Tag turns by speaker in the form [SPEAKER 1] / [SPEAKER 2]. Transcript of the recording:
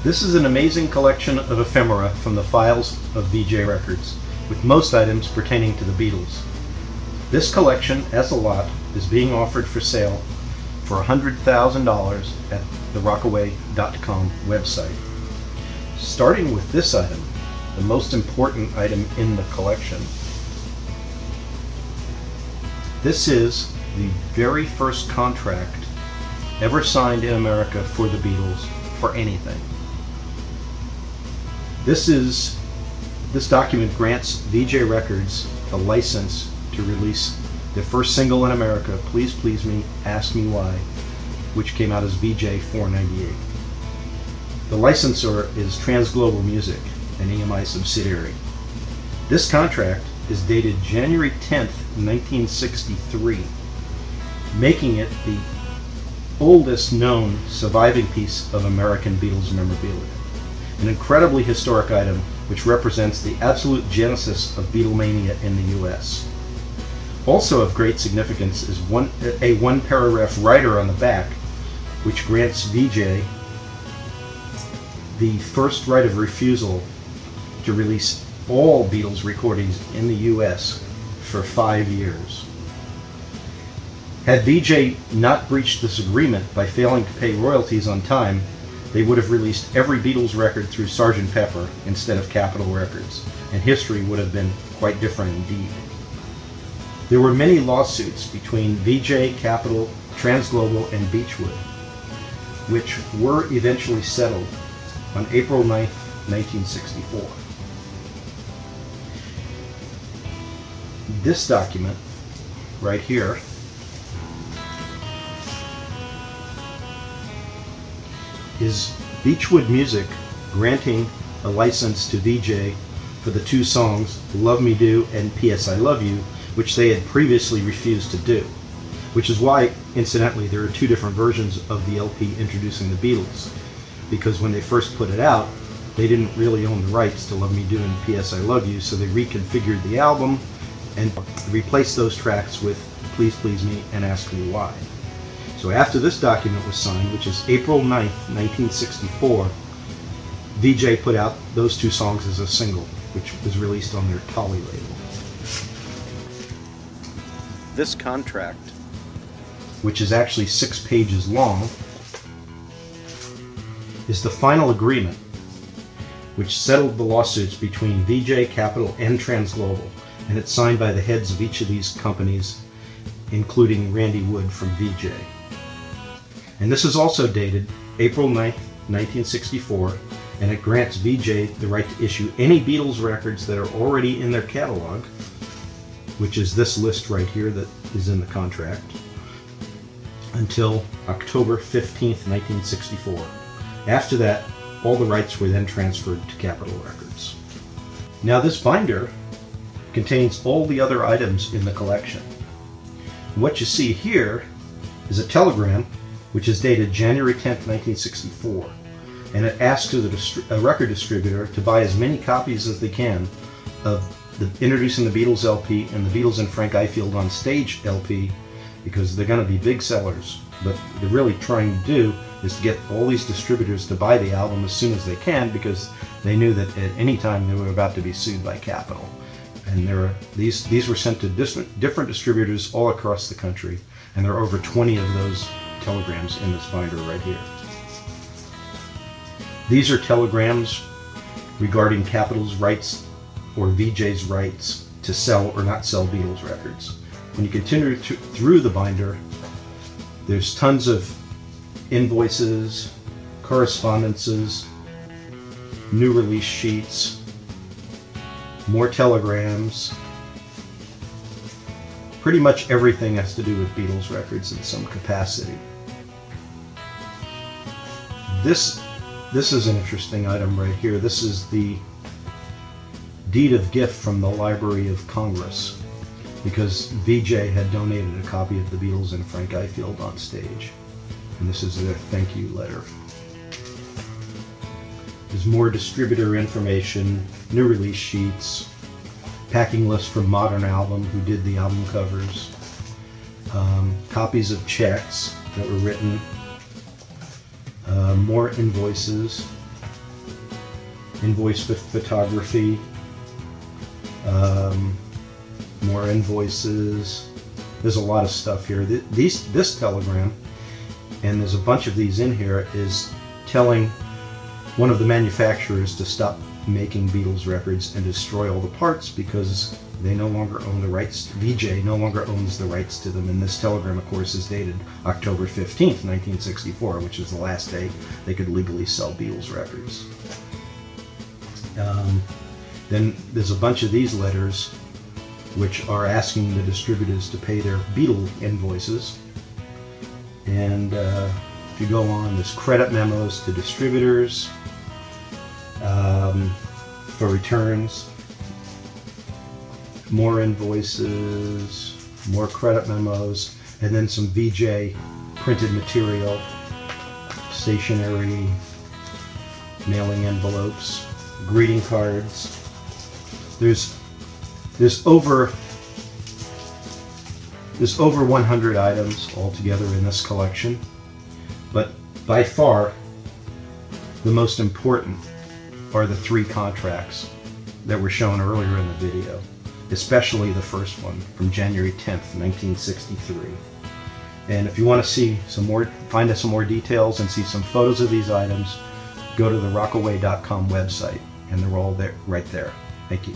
[SPEAKER 1] This is an amazing collection of ephemera from the files of Vee Jay Records, with most items pertaining to the Beatles. This collection, as a lot, is being offered for sale for $100,000 at the rockaway.com website. Starting with this item, the most important item in the collection. This is the very first contract ever signed in America for the Beatles for anything. This document grants Vee Jay Records the license to release their first single in America, Please Please Me, Ask Me Why, which came out as VJ 498. The licensor is Transglobal Music, an EMI subsidiary. This contract is dated January 10th, 1963, making it the oldest known surviving piece of American Beatles memorabilia. An incredibly historic item which represents the absolute genesis of Beatlemania in the US. Also of great significance is a one-paragraph rider on the back which grants Vee Jay the first right of refusal to release all Beatles recordings in the US for 5 years. Had Vee Jay not breached this agreement by failing to pay royalties on time, they would have released every Beatles record through Sgt. Pepper instead of Capitol Records, and history would have been quite different indeed. There were many lawsuits between Vee Jay, Capitol, Transglobal, and Beechwood, which were eventually settled on April 9th, 1964. This document, right here, is Beechwood Music granting a license to Vee Jay for the two songs, Love Me Do and P.S. I Love You, which they had previously refused to do. Which is why, incidentally, there are two different versions of the LP introducing the Beatles. Because when they first put it out, they didn't really own the rights to Love Me Do and P.S. I Love You, so they reconfigured the album and replaced those tracks with Please Please Me and Ask Me Why. So after this document was signed, which is April 9th, 1964, Vee Jay put out those two songs as a single, which was released on their Tolly label. This contract, which is actually 6 pages long, is the final agreement which settled the lawsuits between Vee Jay, Capitol, and Transglobal, and it's signed by the heads of each of these companies, including Randy Wood from Vee Jay. And this is also dated April 9th, 1964, and it grants Vee Jay the right to issue any Beatles records that are already in their catalog, which is this list right here that is in the contract, until October 15th, 1964. After that, all the rights were then transferred to Capitol Records. Now this binder contains all the other items in the collection. What you see here is a telegram which is dated January 10th, 1964, and it asks a record distributor to buy as many copies as they can of the Introducing the Beatles LP and the Beatles and Frank Ifield on Stage LP, because they're going to be big sellers. But what they're really trying to do is to get all these distributors to buy the album as soon as they can, because they knew that at any time they were about to be sued by Capitol. And these were sent to different distributors all across the country, and there are over 20 of those telegrams in this binder right here. These are telegrams regarding Capitol's rights or Vee Jay's rights to sell or not sell Beatles records. When you continue through the binder, there's tons of invoices, correspondences, new release sheets, more telegrams. Pretty much everything has to do with Beatles records in some capacity. This is an interesting item right here. This is the deed of gift from the Library of Congress, because Vee Jay had donated a copy of the Beatles and Frank Ifield on Stage. And this is their thank you letter. There's more distributor information, new release sheets, packing list from Modern Album, who did the album covers, copies of checks that were written, more invoices, invoice photography, more invoices. There's a lot of stuff here. This telegram, and there's a bunch of these in here, is telling one of the manufacturers to stop making Beatles records and destroy all the parts because they no longer own the rights. Vee Jay no longer owns the rights to them. And this telegram, of course, is dated October 15th, 1964, which is the last day they could legally sell Beatles records. Then there's a bunch of these letters which are asking the distributors to pay their Beatle invoices. And if you go on, there's credit memos to distributors for returns, more invoices, more credit memos, and then some Vee Jay printed material, stationery, mailing envelopes, greeting cards. There's over 100 items altogether in this collection, but by far the most important are the 3 contracts that were shown earlier in the video, especially the first one from January 10th, 1963. And if you want to see some more, find out some more details and see some photos of these items, go to the rockaway.com website, and they're all there, right there. Thank you.